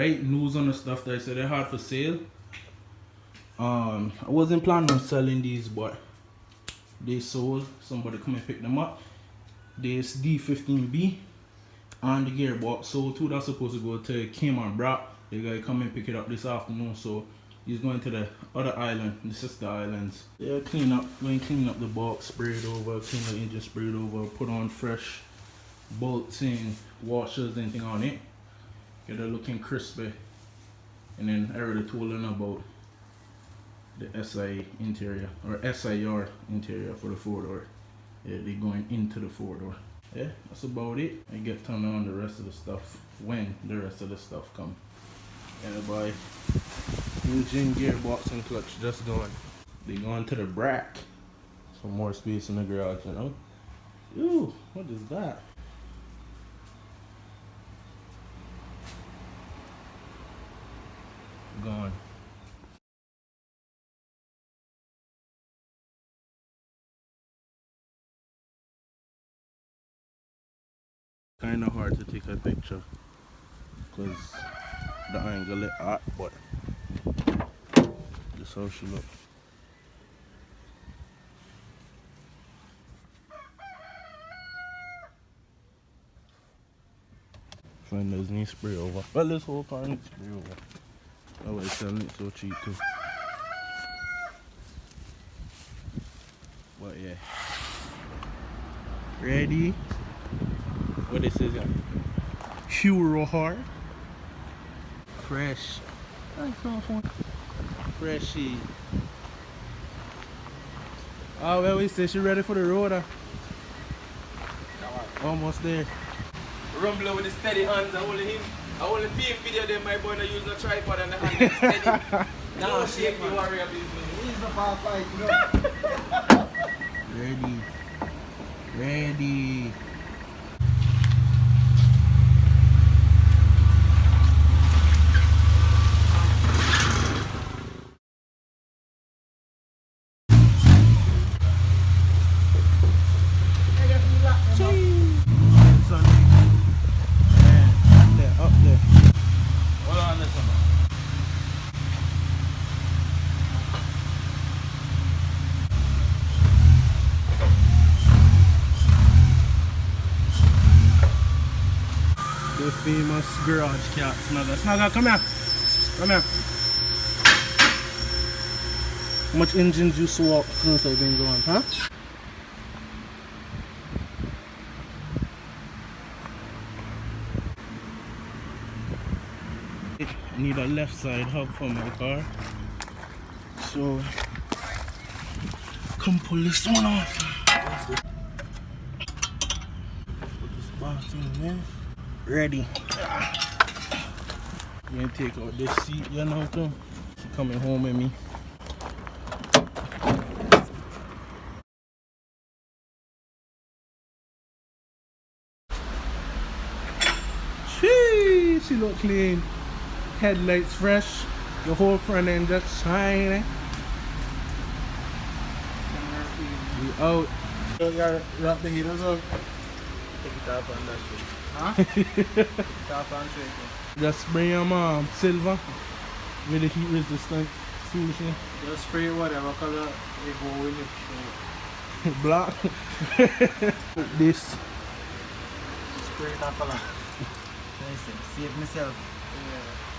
right? News on the stuff that I said they had for sale. I wasn't planning on selling these, but they sold. Somebody come and pick them up. This D15B and the gearbox sold too. That's supposed to go to Kim and Brock. The guy come and pick it up this afternoon, so he's going to the other island, the sister islands. Yeah, clean up the box, spray it over, clean the engine, spray it over, put on fresh bolts and washers, anything on it. Get it looking crispy. And then I already told them about the SI interior, or SIR interior for the 4-door. Yeah, they're going into the 4-door. Yeah, that's about it. I get turned on the rest of the stuff when the rest of the stuff come. And by engine, gearbox, and clutch just going. They going to the brack. Some more space in the garage, you know. Ooh, what is that? Gone. Kind of hard to take a picture because the angle is hot, but this how she look. Find those need spray over. Well, this whole car needs spray over. Oh, wait, selling it so cheap too. But yeah. Ready? What this is? Pure hard. Fresh. That's not fun. Freshy. Oh, well, we say she ready for the road. Almost there. Rumbling with the steady hands. I only film video there, my boy, not use no tripod and the hand steady. Now shake you warrior business. He's a bar fight, you know. Ready. The famous garage cat, Snugger, come here. How much engines you swap since I've been going, huh? I need a left side hub for my car. So, come pull this one off. Put this box in there. Ready. I'm gonna take out this seat, you know, too. She's coming home with me. She look clean. Headlights fresh. The whole front end just shining. We out. You gotta wrap the heaters up. Take it off on that shit. Huh? Take it off and shake it. Just spray your silver with the heat resistant solution. Just spray whatever color you go with it. Black. This. Spray that color. Save myself.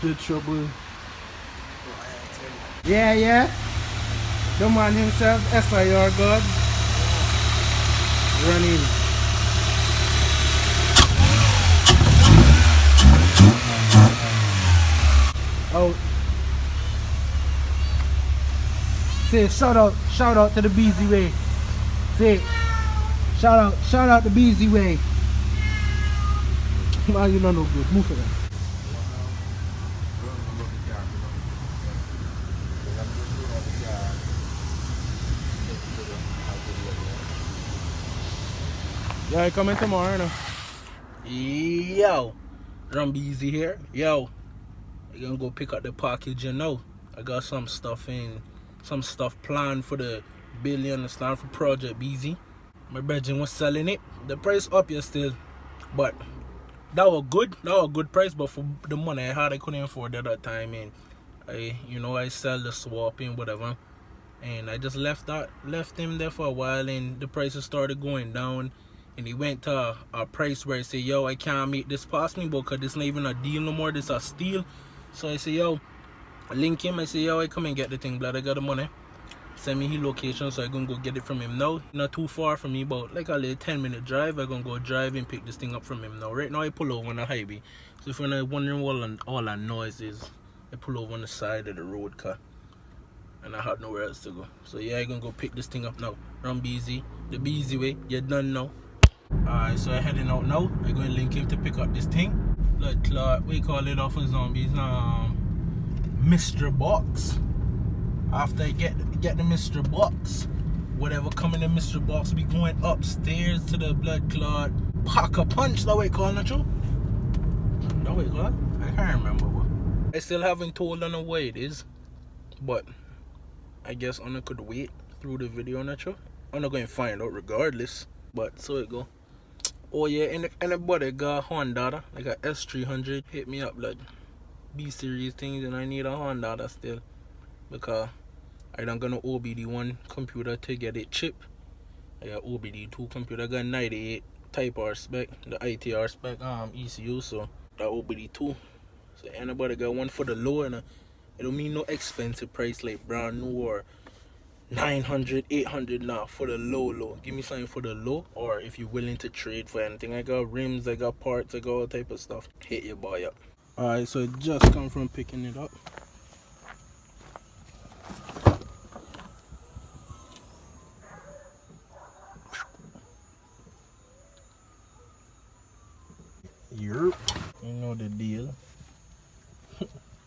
The trouble. Yeah. The man himself, SIR God. Running. Out. Say shout out to the BZ way. Say shout out to BZ way. Man, you know no good. Move for that. Yeah, I coming tomorrow now. Yo, Rum Easy here. Yo, I'm gonna go pick up the package, you know. I got some stuff planned for the billion, understand, for Project BZ. My brethren was selling it. The price up here still, but that was good. That was a good price, but for the money I had, I couldn't afford it at that time. And I sell the swap and whatever. And I just left him there for a while, and the prices started going down. And he went to a price where I say, yo, I can't make this pass me, because this not even a deal no more. This a steal. So I say, yo, link him. I say, yo, I come and get the thing, blood. I got the money. Send me his location, so I gonna go get it from him now. Not too far from me, but like a little 10-minute drive. I gonna go drive and pick this thing up from him now. Right now I pull over on the highway. So if you're not wondering what all that noise is, I pull over on the side of the road car, and I have nowhere else to go. So yeah, I gonna go pick this thing up now. Run BZ, the BZ way. You're done now. Alright, so I heading out now. I gonna link him to pick up this thing. Like we call it off of zombies. Mr. Box. After I get the Mr. Box, whatever come in the Mr. Box, be going upstairs to the blood clot pack a punch. That way call, not true? That way call? I can't remember. But I still haven't told on what it is, but I guess Anna could wait through the video, not true? I'm not going to find out regardless, but so it go. Oh yeah, and anybody got a Honda, like a S300, hit me up, like B series things, and I need a Honda still, because I don't got no OBD1 computer to get it chip. I got OBD2 computer. I got 98 Type R spec, the ITR spec ECU, so that OBD2. So anybody got one for the low, and it don't mean no expensive price like brand new or 900, 800. Nah, for the low. Give me something for the low, or if you're willing to trade for anything. I got rims, I got parts, I got all type of stuff. Hit your boy up. Alright, so it just come from picking it up. Yerp. You know the deal.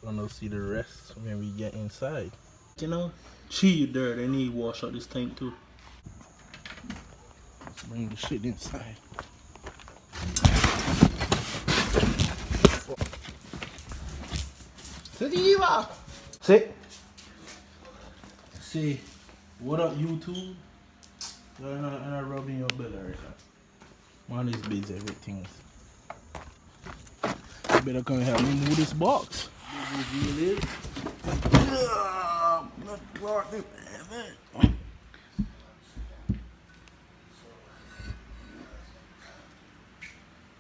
Gonna see the rest when we get inside. You know, cheap dirt. I need to wash out this tank too. Let's bring the shit inside. Sit. See, what up, YouTube? I'm not rubbing your belly right now. Man is busy, everything. You better come help me move this box.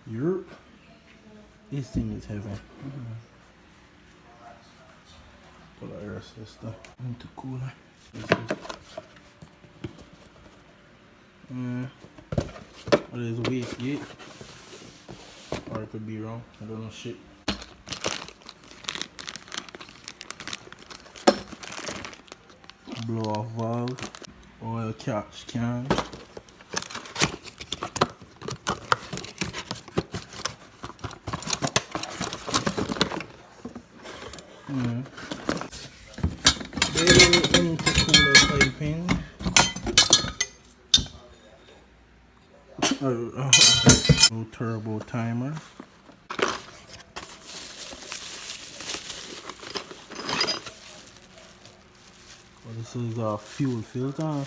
Yerp. This thing is heavy. Pull out air system into cooler. What is wastegate? Or it could be wrong. I don't know shit. Blow off valve. Oil catch can. Intercooler piping. No turbo timer. Well, this is a fuel filter.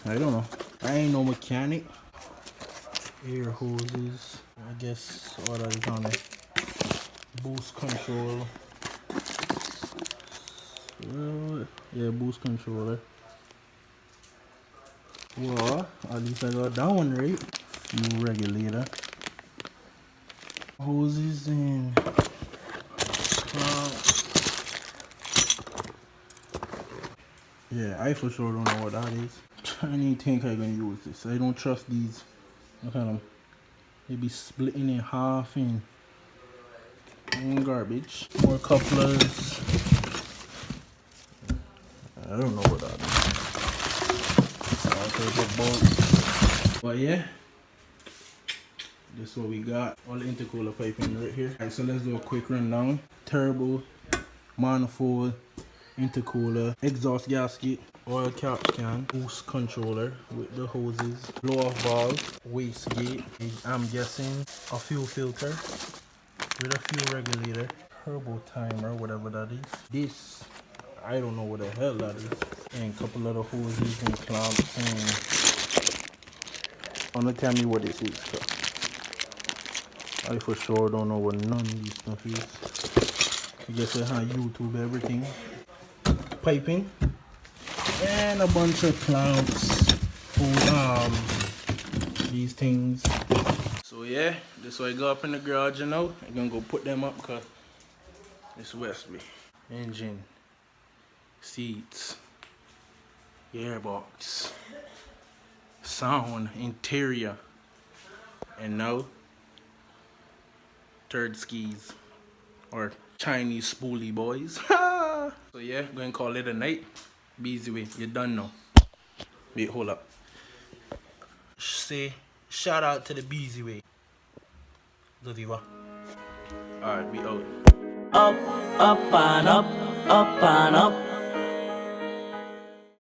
I don't know. I ain't no mechanic. Air hoses. I guess all that is on it. Boost control. Yeah, boost controller. Well, at least I got that one right. Fuel regulator. Hoses and yeah, I for sure don't know what that is. I don't even think I'm gonna use this. I don't trust these. Look at them. They be splitting in half and garbage. More couplers. I don't know what that is. But yeah, this is what we got. All the intercooler piping right here. Alright, so let's do a quick rundown. Turbo, manifold, intercooler, exhaust gasket, oil cap can, boost controller with the hoses, blow off valve, wastegate, I'm guessing a fuel filter with a fuel regulator, turbo timer, whatever that is. This, I don't know what the hell that is. And a couple of the hoses and clamps and Wanna tell me what this is, so. I for sure don't know what none of this stuff is. I guess I have YouTube everything. Piping. And a bunch of clamps for these things. So yeah, this way I go up in the garage, you know. I'm gonna go put them up because it's Westby. Engine, seats, gearbox, sound, interior, and now third skis or Chinese spoolie boys. So yeah, going to call it a night. Busy way, you done now. Wait, hold up. Say shout out to the busy way. Love you. Alright, we out. Up, up and up, up and up.